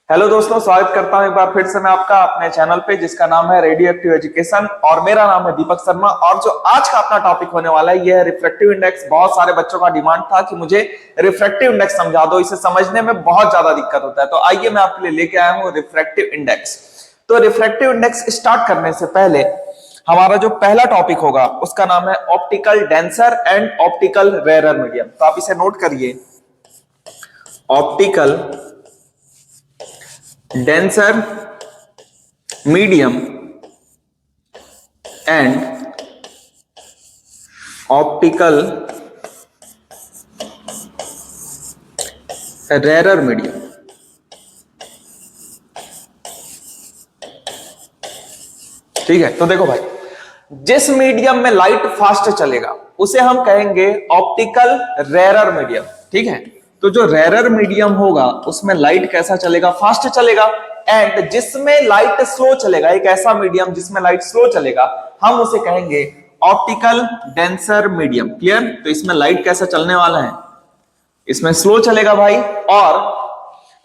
Hello दोस्तों, स्वागत करता हूं एक बार फिर से मैं आपका अपने चैनल पे जिसका नाम है रेडियो एक्टिव एजुकेशन और मेरा नाम है दीपक शर्मा। और जो आज का अपना टॉपिक होने वाला है यह है रिफ्रैक्टिव इंडेक्स। बहुत सारे बच्चों का डिमांड था कि मुझे रिफ्रैक्टिव इंडेक्स समझा दो, इसे समझने में बहुत ज्यादा दिक्कत होता है। तो आइए मैं आपके लिए लेके आया हूं रिफ्रैक्टिव इंडेक्स। तो रिफ्रैक्टिव इंडेक्स स्टार्ट करने से पहले हमारा जो पहला टॉपिक होगा उसका नाम है optical denser and optical rarer medium. तो आप इसे नोट करिए, optical denser medium and optical rarer medium। ठीक है, तो देखो भाई, जिस मीडियम में लाइट फास्ट चलेगा उसे हम कहेंगे ऑप्टिकल रेरर मीडियम। ठीक है, तो जो रेरर मीडियम होगा उसमें लाइट कैसा चलेगा? फास्ट चलेगा। एंड जिसमें लाइट स्लो चलेगा, एक ऐसा मीडियम जिसमें लाइट स्लो चलेगा, हम उसे कहेंगे ऑप्टिकल डेंसर मीडियम। क्लियर? तो इसमें लाइट कैसा चलने वाला है? इसमें स्लो चलेगा भाई। और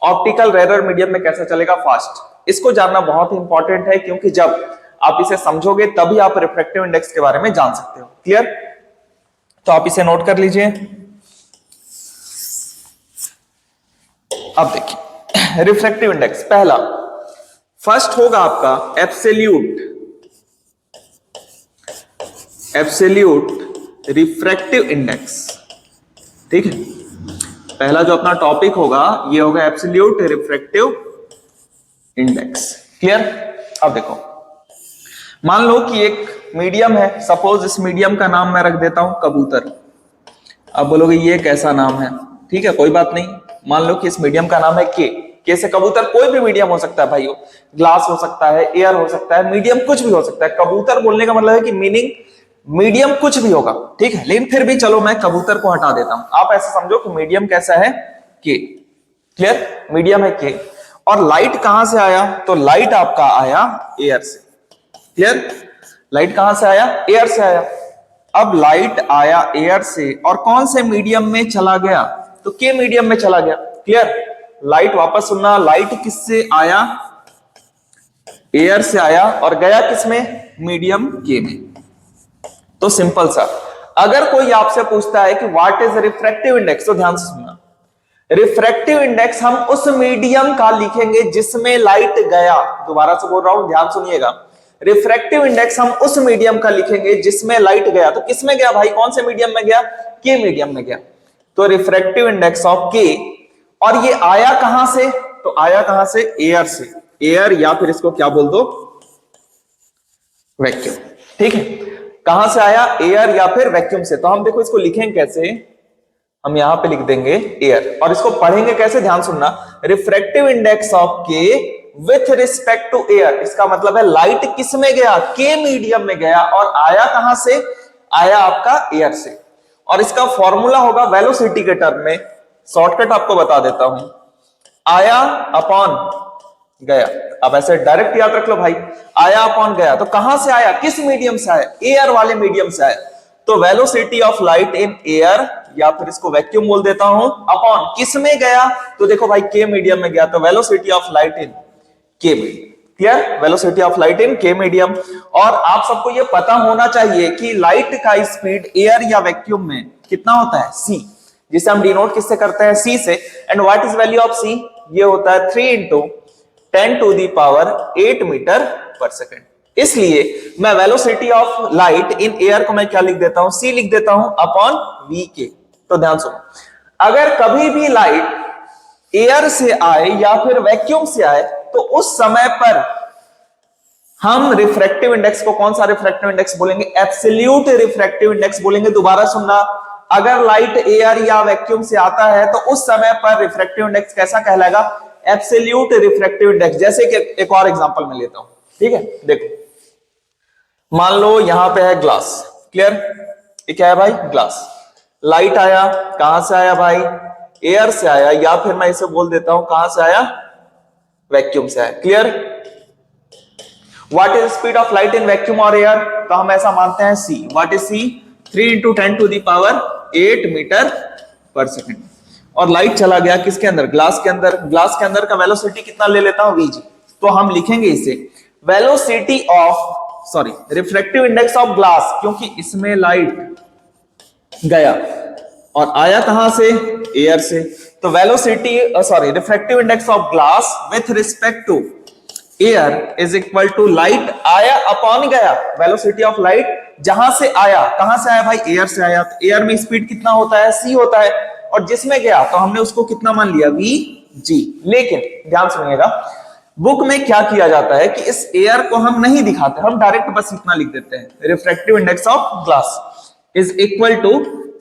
ऑप्टिकल रेरर मीडियम में कैसा चलेगा? फास्ट। इसको जानना बहुत ही इंपॉर्टेंट है क्योंकि जब आप इसे समझोगे तभी आप रिफ्रैक्टिव इंडेक्स के बारे में जान सकते हो। क्लियर? तो आप इसे नोट कर लीजिए। अब देखिए रिफ्रैक्टिव इंडेक्स, पहला फर्स्ट होगा आपका एब्सोल्यूट रिफ्रैक्टिव इंडेक्स। ठीक है, पहला जो अपना टॉपिक होगा ये होगा एब्सोल्यूट रिफ्रैक्टिव इंडेक्स। क्लियर? अब देखो, मान लो कि एक मीडियम है, सपोज इस मीडियम का नाम मैं रख देता हूं कबूतर। अब बोलोगे ये कैसा नाम है? ठीक है, कोई बात नहीं। मान लो कि इस मीडियम का नाम है के से कबूतर। कोई भी मीडियम हो सकता है भाइयों, ग्लास हो सकता है, एयर हो सकता है, मीडियम कुछ भी हो सकता है। कबूतर बोलने का मतलब है कि मीनिंग मीडियम कुछ भी होगा। ठीक है, लेकिन फिर भी चलो मैं कबूतर को हटा देता हूं। आप ऐसे समझो कि मीडियम कैसा है? के। क्लियर? मीडियम है के। और लाइट कहां से आया? तो लाइट आपका आया एयर से। क्लियर? लाइट कहां से आया? एयर से आया। अब लाइट आया एयर से और कौन से मीडियम में चला गया? तो के मीडियम में चला गया। क्लियर? लाइट, वापस सुनना, लाइट किससे आया? एयर से आया और गया किसमें? मीडियम के में। तो सिंपल सा, अगर कोई आपसे पूछता है कि व्हाट इज रिफ्रैक्टिव इंडेक्स, तो ध्यान से सुनना। रिफ्रैक्टिव इंडेक्स हम उस मीडियम का लिखेंगे जिसमें लाइट गया। दोबारा से बोल रहा हूं, ध्यान सुनिएगा। रिफ्रैक्टिव इंडेक्स हम उस मीडियम का लिखेंगे जिसमें लाइट गया। तो किसमें गया भाई? कौन से मीडियम में गया? के मीडियम में गया। तो रिफ्रैक्टिव इंडेक्स ऑफ के। और ये आया कहां से? तो आया कहां से? एयर से। एयर या फिर इसको क्या बोल दो? वैक्यूम। ठीक है, कहां से आया? एयर या फिर वैक्यूम से। तो हम देखो इसको लिखेंगे कैसे? हम यहां पे लिख देंगे एयर। और इसको पढ़ेंगे कैसे? ध्यान सुनना, रिफ्रैक्टिव इंडेक्स ऑफ के विथ रिस्पेक्ट टू एयर। इसका मतलब है लाइट किस में गया? के मीडियम में गया। और आया कहां से? आया आपका एयर से। और इसका फॉर्मूला होगा वेलोसिटी के टर्म में। शॉर्टकट आपको बता देता हूं, आया अपॉन गया। अब ऐसे डायरेक्ट याद रख लो भाई, आया अपॉन गया। तो कहां से आया? किस मीडियम से आया? एयर वाले मीडियम से आया। तो velocity of light in air, या फिर इसको वैक्यूम बोल देता हूं, अपॉन किस में गया? तो देखो भाई के मीडियम में गया, तो वेलोसिटी ऑफ लाइट इन के medium. Clear? Velocity of light इन के मीडियम। और आप सबको ये पता होना चाहिए कि लाइट का स्पीड एयर या वैक्यूम में कितना होता है? c, जिसे हम डिनोट किससे करते हैं? c से। And what is value of c? ये होता है 3 × 10⁸ मीटर पर सेकेंड। इसलिए मैं velocity of light in air को मैं क्या लिख देता हूं? c लिख देता हूं अपॉन v के। तो ध्यान सुनो, अगर कभी भी लाइट एयर से आए या फिर वैक्यूम से आए तो उस समय पर हम रिफ्रैक्टिव इंडेक्स को कौन सा रिफ्रैक्टिव इंडेक्स बोलेंगे? एब्सोल्यूट रिफ्रैक्टिव इंडेक्स बोलेंगे। दोबारा सुनना, अगर लाइट एयर या वैक्यूम से आता है तो उस समय पर रिफ्रैक्टिव इंडेक्स कैसा कहलाएगा? Absolute refractive index. जैसे कि एक और एग्जांपल मैं लेता हूं। ठीक है, देखो, मान लो यहां पे है ग्लास। क्लियर? ये क्या है भाई? ग्लास। लाइट आया, कहां से आया भाई? एयर से आया, या फिर मैं इसे बोल देता हूं कहां से आया? वैक्यूम से आया। Clear? What is speed of light in vacuum और एयर? तो हम ऐसा मानते हैं c। What is c? 3 × 10⁸ metre पर सेकेंड। और लाइट चला गया किसके अंदर, ग्लास के अंदर। ग्लास के अंदर का वेलोसिटी कितना ले लेता हूं, वीजी। तो हम लिखेंगे इसे velocity of, sorry, refractive index of glass, क्योंकि इसमें लाइट गया और आया कहां से, एयर से। तो velocity, sorry, refractive index of glass with respect to air is equal to light आया अपॉन गया, वेलोसिटी ऑफ लाइट जहां से आया, कहां से आया भाई, एयर से आया। तो एयर में स्पीड कितना होता है, c होता है, और जिसमें गया तो हमने उसको कितना मान लिया, v g। लेकिन ध्यान सुनिएगा, बुक में क्या किया जाता है कि इस एयर को हम नहीं दिखाते, हम डायरेक्ट बस इतना लिख देते हैं, refractive index of glass is equal to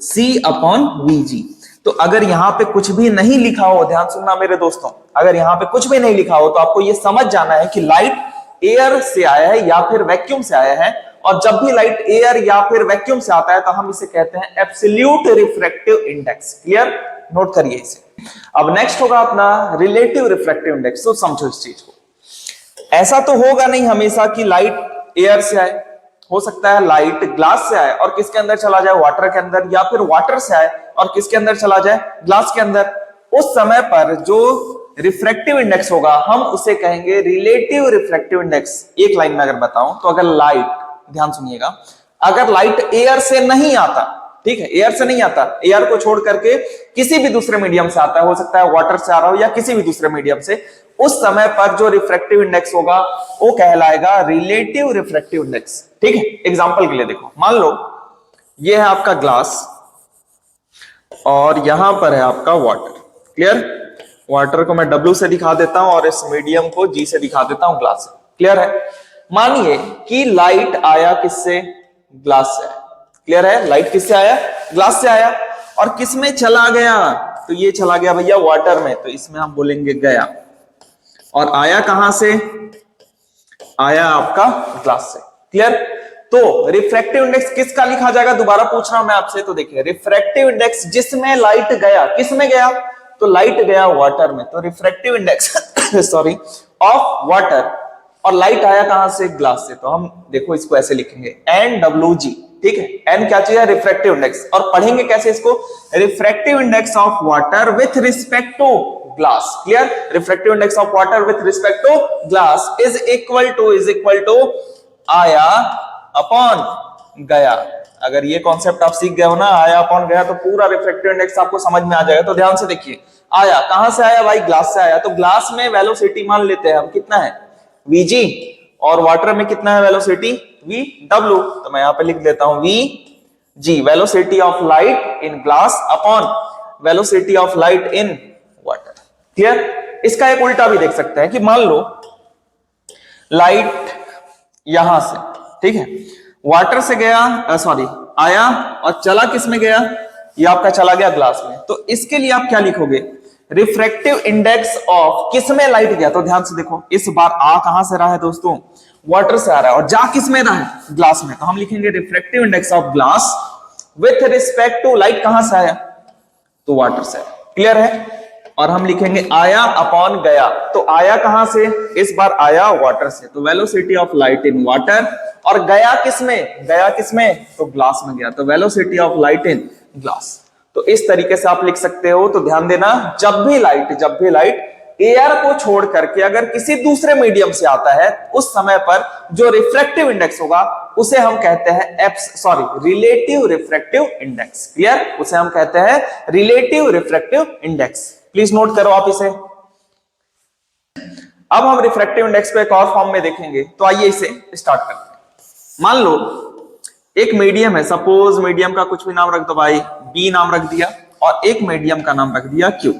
c upon vg। तो अगर यहां पे कुछ भी नहीं लिखा हो, ध्यान सुनना मेरे दोस्तों, अगर यहां पे कुछ भी नहीं लिखा हो तो आपको यह समझ जाना है कि लाइट एयर से आया है या फिर वैक्यूम से आया है। और जब भी लाइट एयर या फिर वैक्यूम से आता है तो हम इसे कहते हैं absolute refractive index. Clear, note करिए इसे। अब नेक्स्ट होगा अपना रिलेटिव रिफ्रैक्टिव इंडेक्स। तो समझो इस चीज को, ऐसा तो होगा नहीं हमेशा कि लाइट एयर से आए, हो सकता है लाइट ग्लास से आए और किसके अंदर चला जाए, वाटर के अंदर, या फिर वाटर से आए और किसके अंदर चला जाए, ग्लास के अंदर। उस समय पर जो रिफ्रैक्टिव इंडेक्स होगा हम उसे कहेंगे रिलेटिव रिफ्रैक्टिव इंडेक्स। एक लाइन में अगर बताऊं तो अगर लाइट, ध्यान सुनिएगा, अगर लाइट एयर से नहीं आता, ठीक है, एयर से नहीं आता, एयर को छोड़ करके किसी भी दूसरे मीडियम से आता है, हो सकता है वाटर से आ रहा हो या किसी भी दूसरे मीडियम से, उस समय पर जो रिफ्रैक्टिव इंडेक्स होगा वो कहलाएगा रिलेटिव रिफ्रैक्टिव इंडेक्स। ठीक है, एग्जांपल के लिए देखो, मान लो ये है आपका ग्लास और यहां पर है आपका वाटर। क्लियर, वाटर को मैं W से दिखा देता हूं और इस मीडियम को G से दिखा देता हूं, ग्लास से। क्लियर है, मानिए कि लाइट आया किससे, ग्लास से। क्लियर है, लाइट किससे आया, ग्लास से आया, और किस में चला गया, तो ये चला गया भैया वाटर में, तो इसमें हम बोलेंगे गया। और आया कहां से, आया आपका ग्लास से। क्लियर, तो रिफ्रैक्टिव इंडेक्स किसका लिखा जाएगा, दोबारा पूछ रहा हूं मैं आपसे। तो देखिए, रिफ्रैक्टिव इंडेक्स जिसमें लाइट गया, किस में गया, तो लाइट गया वाटर में, तो refractive index sorry of water, और लाइट आया कहां से, ग्लास से। तो हम देखो इसको ऐसे लिखेंगे NWG। ठीक है, एन क्या चाहिए, रिफ्रैक्टिव इंडेक्स, और पढ़ेंगे कैसे इसको, refractive index of water with respect to glass. Clear, refractive index of water with respect to glass is equal to आया अपॉन गया। अगर ये कॉन्सेप्ट आप सीख गए हो ना, आया अपॉन गया, तो पूरा रिफ्रैक्टिव इंडेक्स आपको समझ में आ जाएगा। तो ध्यान से देखिए, आया कहां से आया भाई, ग्लास से आया, तो ग्लास में वेलोसिटी मान लेते हैं हम, कितना है, Vg, और वाटर में कितना है वेलोसिटी, Vw। तो मैं यहां पे लिख देता हूं Vg, velocity of light in glass upon velocity of light in water. Clear, इसका एक उल्टा भी देख सकते हैं कि मान लो लाइट यहां से, ठीक है, वाटर से गया, सॉरी, आया और चला किस में गया, ये आपका चला गया ग्लास में। तो इसके लिए आप क्या लिखोगे, रिफ्रैक्टिव इंडेक्स ऑफ किस में लाइट गया। तो ध्यान से देखो, इस बार आ कहां से रहा है दोस्तों, वाटर से आ रहा है, और जा किस में रहा है, ग्लास में। तो हम लिखेंगे refractive index of glass with respect to light, कहां से आया, तो वाटर से। क्लियर है, और हम लिखेंगे आया अपॉन गया। तो आया कहां से, इस बार आया वाटर से, तो velocity of light in water, और गया किसमें, गया किसमें, तो ग्लास में गया, तो velocity of light in glass. तो इस तरीके से आप लिख सकते हो। तो ध्यान देना, जब भी लाइट एयर को छोड़ करके अगर किसी दूसरे मीडियम से आता है, उस समय पर जो रिफ्रैक्टिव इंडेक्स होगा उसे हम कहते हैं रिलेटिव रिफ्रैक्टिव इंडेक्स। क्लियर, उसे हम कहते हैं relative refractive index. Please note करो आप इसे। अब हम रिफ्रैक्टिव इंडेक्स को एक और फॉर्म में देखेंगे, तो आइए इसे स्टार्ट करते हैं। मान लो एक मीडियम है, सपोज मीडियम का कुछ भी नाम रख दो भाई, बी नाम रख दिया, और एक मीडियम का नाम रख दिया क्यू।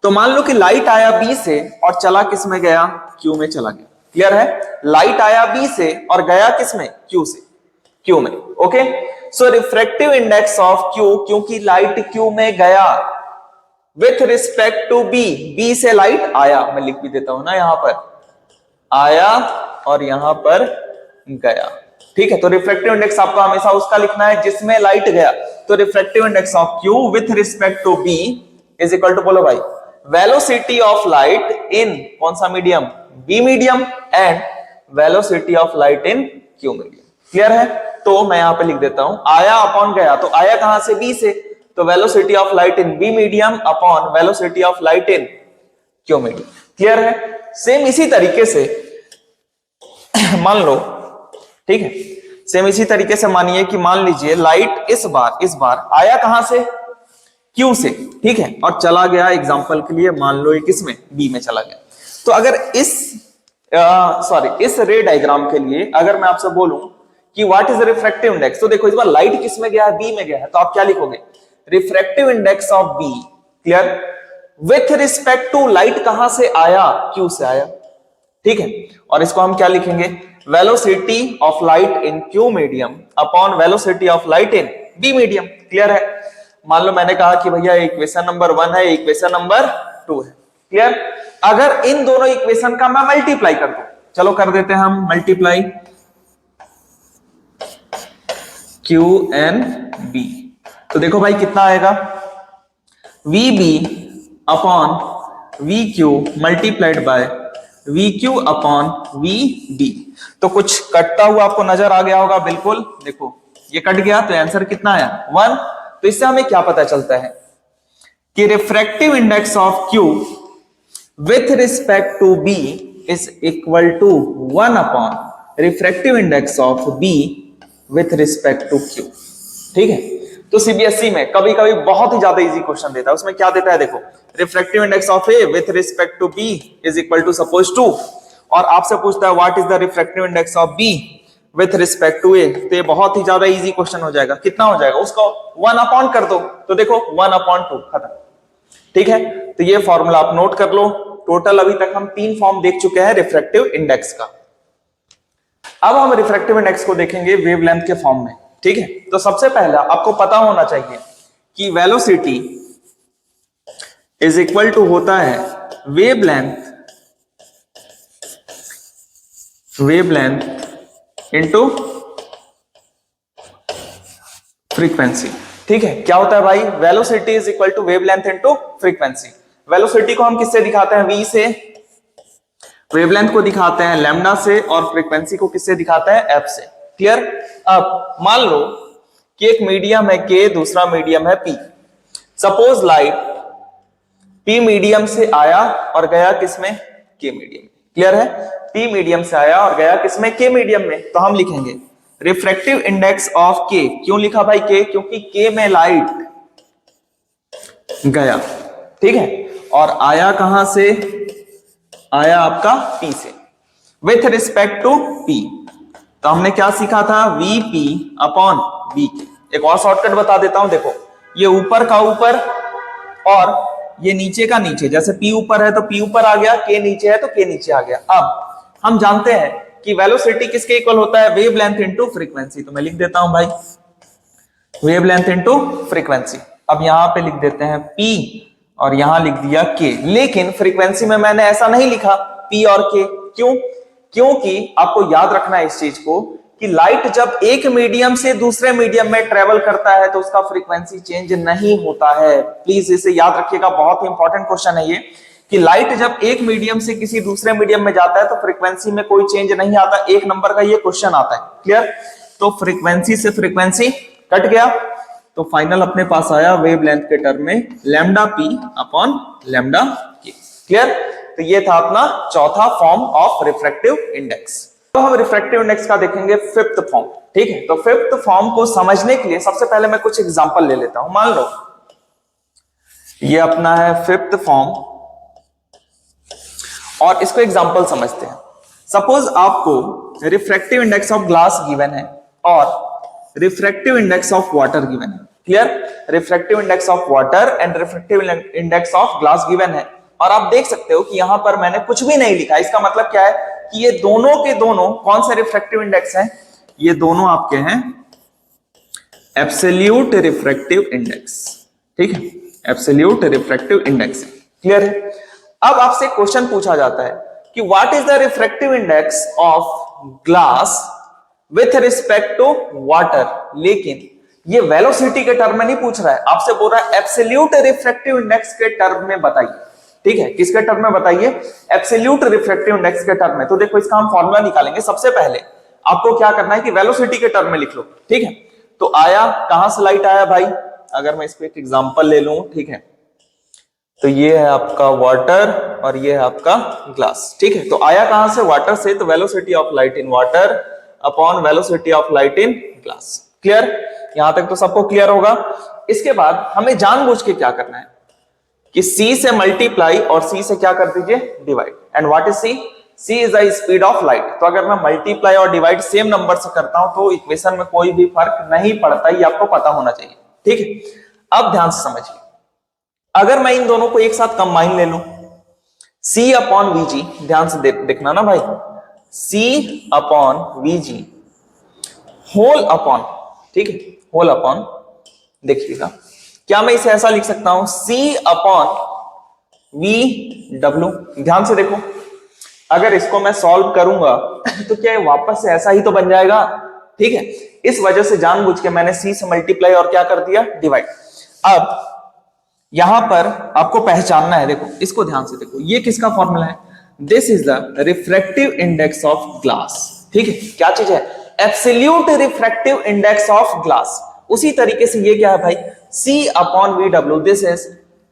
तो मान लो कि लाइट आया बी से और चला किस में गया, क्यू में चला गया। क्लियर है, लाइट आया बी से और गया किस में, क्यू से, क्यू में। Okay, so refractive index of Q, क्योंकि लाइट क्यू में गया, with respect to B, B से लाइट आया, मैं लिख भी देता हूं ना, यहां पर आया और यहां पर गया। ठीक है, तो रिफ्रैक्टिव इंडेक्स आपको हमेशा उसका लिखना है जिसमें लाइट गया। तो refractive index of Q with respect to B is equal to, बोलो भाई, वेलोसिटी ऑफ लाइट इन कौन सा medium, B medium, and velocity of light in Q medium. Clear है, तो मैं यहां पे लिख देता हूं आया अपॉन गया। तो आया कहां से, बी से, तो velocity of light in B medium upon velocity of light in Q medium. Clear है? सेम इसी तरीके से मान लो, ठीक है, सेम इसी तरीके से मानिए कि मान लीजिए लाइट इस बार आया कहां से? क्यू से, ठीक है, और चला गया एग्जांपल के लिए मान लो किसमें? बी में चला गया। तो अगर इस रे डायग्राम के लिए अगर मैं आपसे बोलूं कि what is the refractive index, तो देखो इस बार लाइट किस में गया है? बी में गया है, तो आप क्या लिखोगे? Refractive index of B, clear, with respect to light कहां से आया? क्यू से आया, ठीक है, और इसको हम क्या लिखेंगे? Velocity of light in Q medium upon velocity of light in B medium. Clear है? मान लो मैंने कहा कि भैया इक्वेशन नंबर 1 है, इक्वेशन नंबर 2 है। क्लियर? अगर इन दोनों इक्वेशन का मैं मल्टीप्लाई कर दूं, चलो कर देते हैं हम मल्टीप्लाई, क्यू एन बी, तो देखो भाई कितना आएगा? V B upon V Q multiplied by V Q upon V D. तो कुछ कटता हुआ आपको नजर आ गया होगा, बिल्कुल, देखो ये कट गया, तो आंसर कितना आया? 1। तो इससे हमें क्या पता चलता है कि refractive index of Q with respect to B is equal to 1 upon refractive index of B with respect to Q. ठीक है, तो सीबीएसई में कभी कभी बहुत ही ज्यादा इजी क्वेश्चन देता है, उसमें क्या देता है देखो, refractive index of A with respect to B is equal to suppose 2, और आपसे पूछता है what is the refractive index of B with respect to A. तो ये बहुत ही ज्यादा इजी क्वेश्चन हो जाएगा। कितना हो जाएगा? उसको 1 अपॉन कर दो, तो देखो 1 अपॉन 2 खत्म। ठीक है, तो ये फॉर्मूला आप नोट कर लो। टोटल अभी तक हम 3 फॉर्म देख चुके हैं रिफ्रैक्टिव इंडेक्स का। अब हम रिफ्रैक्टिव इंडेक्स को देखेंगे वेवलेंथ के फॉर्म में। ठीक है, तो सबसे पहला आपको पता होना चाहिए कि वेलोसिटी इज इक्वल टू होता है वेवलेंथ इनटू फ्रीक्वेंसी। ठीक है, क्या होता है भाई? Velocity is equal to wavelength into frequency. Velocity को हम किससे दिखाते हैं? v से, वेवलेंथ को दिखाते हैं लैम्डा से, और फ्रीक्वेंसी को किससे दिखाते हैं? f से। क्लियर? अब मान लो कि एक मीडियम है k, दूसरा मीडियम है p। Suppose light p medium से आया और गया किसमें? k medium. क्लियर है? p मीडियम से आया और गया किसमें? k मीडियम में। तो हम लिखेंगे रिफ्रैक्टिव इंडेक्स ऑफ k। क्यों लिखा भाई k? क्योंकि k में लाइट गया, ठीक है, और आया कहां से? आया आपका p से, विथ रिस्पेक्ट टू p। तो हमने क्या सीखा था? vp upon vk। एक और शॉर्टकट बता देता हूं, देखो ये ऊपर का ऊपर और ये नीचे का नीचे, जैसे p ऊपर है तो p ऊपर आ गया, k नीचे है तो k नीचे आ गया। अब हम जानते हैं कि वेलोसिटी किसके इक्वल होता है? Wavelength into frequency. तो मैं लिख देता हूं भाई वेवलेंथ इनटू फ्रीक्वेंसी। अब यहां पे लिख देते हैं p और यहां लिख दिया k, लेकिन फ्रीक्वेंसी में मैंने ऐसा नहीं लिखा p और k। क्यों? क्योंकि आपको याद रखना है इस चीज को कि लाइट जब एक मीडियम से दूसरे मीडियम में ट्रेवल करता है तो उसका फ्रीक्वेंसी चेंज नहीं होता है। प्लीज इसे याद रखिएगा, बहुत ही इंपॉर्टेंट क्वेश्चन है ये, कि लाइट जब एक मीडियम से किसी दूसरे मीडियम में जाता है तो फ्रीक्वेंसी में कोई चेंज नहीं आता। 1 नंबर का ये क्वेश्चन आता है। क्लियर? तो फ्रीक्वेंसी से फ्रीक्वेंसी कट गया, तो फाइनल अपने पास आया वेवलेंथ के टर्म में lambda p upon lambda k। Clear? तो ये था अपना चौथा फॉर्म ऑफ रिफ्रैक्टिव इंडेक्स। तो हम रिफ्रैक्टिव इंडेक्स का देखेंगे 5th फॉर्म। ठीक है, तो 5th फॉर्म को समझने के लिए सबसे पहले मैं कुछ एग्जांपल ले लेता हूं। मान लो ये अपना है 5th फॉर्म, और इसको एग्जांपल समझते हैं। सपोज आपको refractive index of glass given है और refractive index of water given है। Clear? Refractive index of water and refractive index of glass given है, और आप देख सकते हो कि यहां पर मैंने कुछ भी नहीं लिखा। इसका मतलब क्या है कि ये दोनों के दोनों कौन से रिफ्रैक्टिव इंडेक्स हैं? ये दोनों आपके हैं एब्सोल्यूट रिफ्रैक्टिव इंडेक्स। ठीक है, एब्सोल्यूट रिफ्रैक्टिव इंडेक्स। क्लियर है? अब आपसे क्वेश्चन पूछा जाता है कि what is the refractive index of glass with respect to water, लेकिन ये वेलोसिटी के टर्म में नहीं पूछ रहा है, आपसे बोल रहा है एब्सोल्यूट रिफ्रैक्टिव इंडेक्स के टर्म में बताइए। ठीक है, किसके टर्म में बताइए? एब्सोल्यूट रिफ्रैक्टिव इंडेक्स के टर्म में। तो देखो इसका हम फॉर्मूला निकालेंगे। सबसे पहले आपको क्या करना है कि वेलोसिटी के टर्म में लिख लो। ठीक है, तो आया कहां से लाइट आया भाई? अगर मैं इस पे एक एग्जांपल ले लूं, ठीक है, तो ये है आपका वाटर और ये है आपका ग्लास, ठीक है। तो आया कहां से? वाटर से, तो velocity of light in water upon velocity of light in glass. Clear? यहां तक तो सबको क्लियर होगा। इसके बाद हमें जानबूझ के क्या करना है कि C से मल्टीप्लाई और C से क्या कर दीजिए? Divide. And what is C? C is the speed of light. तो अगर मैं मल्टीप्लाई और डिवाइड सेम नंबर से करता हूं तो इक्वेशन में कोई भी फर्क नहीं पड़ता, ये आपको पता होना चाहिए, ठीक है। अब ध्यान से समझिए, अगर मैं इन दोनों को एक साथ कंबाइन ले लूं, C अपॉन VG, ध्यान से देखना ना भाई, C upon VG whole upon, ठीक है, होल अपॉन, देखिएगा क्या मैं इसे ऐसा लिख सकता हूं, C अपॉन VW। ध्यान से देखो, अगर इसको मैं सॉल्व करूंगा तो क्या ये वापस से ऐसा ही तो बन जाएगा, ठीक है। इस वजह से जानबूझ के मैंने C से मल्टीप्लाई और क्या कर दिया? डिवाइड। अब यहां पर आपको पहचानना है, देखो इसको ध्यान से देखो, ये किसका फॉर्मूला है? This is the refractive index of glass, ठीक है। क्या चीज है? Absolute refractive index of glass. उसी तरीके से ये क्या है भाई? C upon VW, this is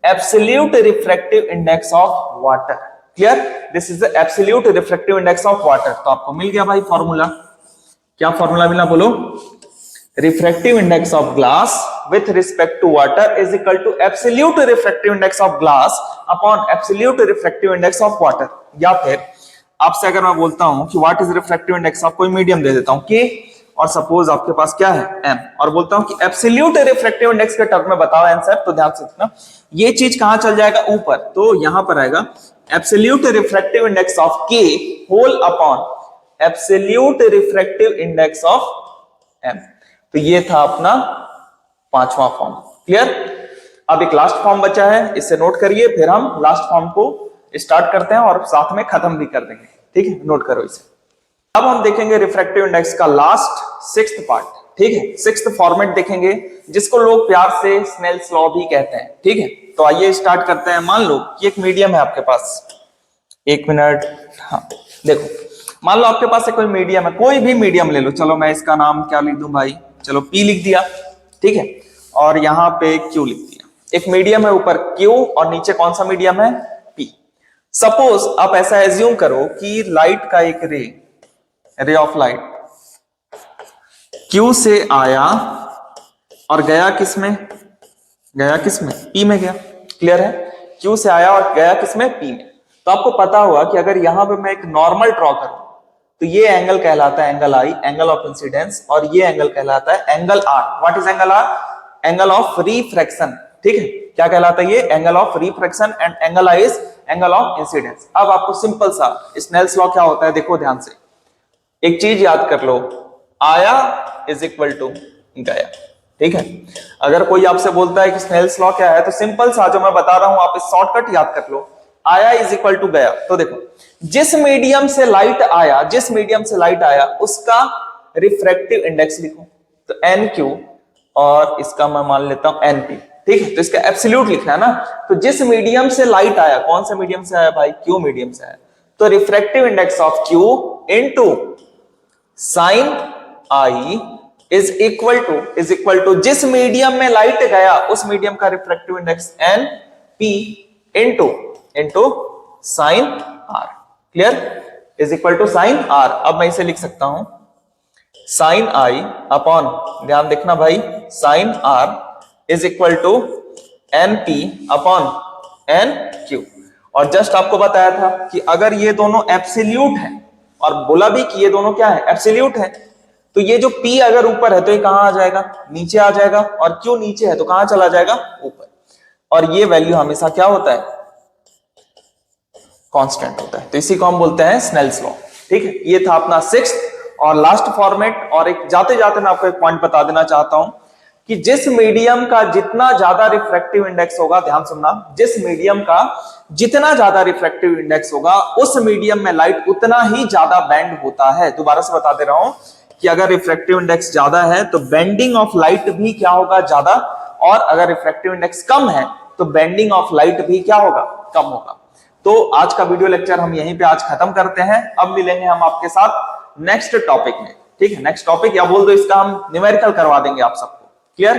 absolute refractive index of water. Clear? This is the absolute refractive index of water. तो आपको मिल गया भाई फॉर्मूला। क्या फॉर्मूला मिला बोलो? refractive index of glass with respect to water is equal to absolute refractive index of glass upon absolute refractive index of water। या फिर आपसे अगर मैं बोलता हूं कि what is refractive index of, कोई मीडियम दे देता हूं K, और सपोज आपके पास क्या है M, और बोलता हूं कि एब्सोल्यूट रिफ्रैक्टिव इंडेक्स के टर्म में बताओ आंसर, तो ध्यान से देखना ये चीज कहां चल जाएगा? ऊपर। तो यहां पर आएगा absolute refractive index of K whole upon absolute refractive index of M। तो ये था अपना पांचवा फॉर्म। क्लियर? अब एक लास्ट फॉर्म बचा है, इसे नोट करिए, फिर हम लास्ट फॉर्म को स्टार्ट करते हैं और साथ में खत्म भी कर देंगे, ठीक है। नोट करो इसे। अब हम देखेंगे रिफ्रैक्टिव इंडेक्स का लास्ट सिक्स्थ पार्ट, ठीक है। सिक्स्थ फॉर्मेट देखेंगे जिसको लोग प्यार से स्नेल्स लॉ भी कहते हैं, ठीक है। तो आइए स्टार्ट करते हैं। मान लो कि एक मीडियम है आपके पास, एक मिनट, हाँ देखो, मान लो आपके पास कोई मीडियम है, कोई भी मीडियम ले लो, चलो मैं इसका नाम क्या लिख दूं भाई, चलो P लिख दिया, ठीक है, और यहां पे Q लिख दिया। एक मीडियम है ऊपर Q और नीचे कौन सा मीडियम है? P। सपोज आप ऐसा एज्यूम करो कि लाइट का एक रे ऑफ लाइट Q से आया और गया किसमें? गया किसमें? P में गया। क्लियर है? Q से आया और गया किसमें? P में। तो आपको पता हुआ कि अगर यहां पे मैं एक नॉर्मल ड्रॉ करूं तो ये एंगल कहलाता है angle I, angle of incidence, और ये एंगल कहलाता है angle R। What is angle R? Angle of refraction, ठीक है। क्या कहलाता है ये? Angle of refraction, and angle I is angle of incidence. अब आपको सिंपल सा स्नेल्स लॉ क्या होता है, देखो ध्यान से, एक चीज याद कर लो, आया इज इक्वल टू गया, ठीक है। अगर कोई आपसे बोलता है कि स्नेल्स लॉ क्या है, तो सिंपल सा जो मैं बता रहा हूं आप इस शॉर्टकट याद कर लो, आया इज इक्वल टू गया। तो देखो, जिस मीडियम से लाइट आया, जिस मीडियम से लाइट आया उसका रिफ्रैक्टिव इंडेक्स लिखो, तो NQ, और इसका मैं मान लेता हूं NP, ठीक है। तो इसका एब्सोल्यूट लिखना है ना। तो जिस मीडियम से लाइट आया, कौन से मीडियम से आया भाई? Q मीडियम से आया, तो refractive index of Q into sine I is equal to जिस मीडियम में लाइट गया उस मीडियम का refractive index NP into sine R। Clear? Is equal to sine R। अब मैं इसे लिख सकता हूं साइन I अपॉन, ध्यान देखना भाई, sine R is equal to NP upon NQ। और जस्ट आपको बताया था कि अगर ये दोनों एब्सोल्यूट है, और बोला भी कि ये दोनों क्या है? एब्सोल्यूट है, तो ये जो P अगर ऊपर है तो ये कहां आ जाएगा? नीचे आ जाएगा, और Q नीचे है तो कहां चला जाएगा? ऊपर। और ये वैल्यू हमेशा क्या होता है? कांस्टेंट होता है। तो इसी को हम बोलते हैं स्नेल्स लॉ, ठीक है। ये था अपना सिक्स्थ और लास्ट फॉर्मेट। और एक जाते जाते मैं आपको एक पॉइंट बता देना चाहता हूं कि जिस मीडियम का जितना ज्यादा रिफ्रैक्टिव इंडेक्स होगा, ध्यान सुनना, जिस मीडियम का जितना ज्यादा रिफ्रैक्टिव इंडेक्स होगा उस मीडियम में लाइट उतना ही ज्यादा बेंड होता है। दोबारा से बता दे रहा हूं कि अगर रिफ्रैक्टिव इंडेक्स ज्यादा है तो बेंडिंग ऑफ लाइट भी क्या होगा? ज्यादा। और अगर रिफ्रैक्टिव इंडेक्स कम है तो बेंडिंग ऑफ लाइट भी क्या होगा? कम होगा। तो आज का वीडियो लेक्चर हम यहीं पे आज खत्म करते हैं। अब मिलेंगे हम आपके साथ नेक्स्ट टॉपिक में, ठीक है। नेक्स्ट टॉपिक, या बोल दो इसका हम न्यूमेरिकल करवा देंगे आप सबको। क्लियर?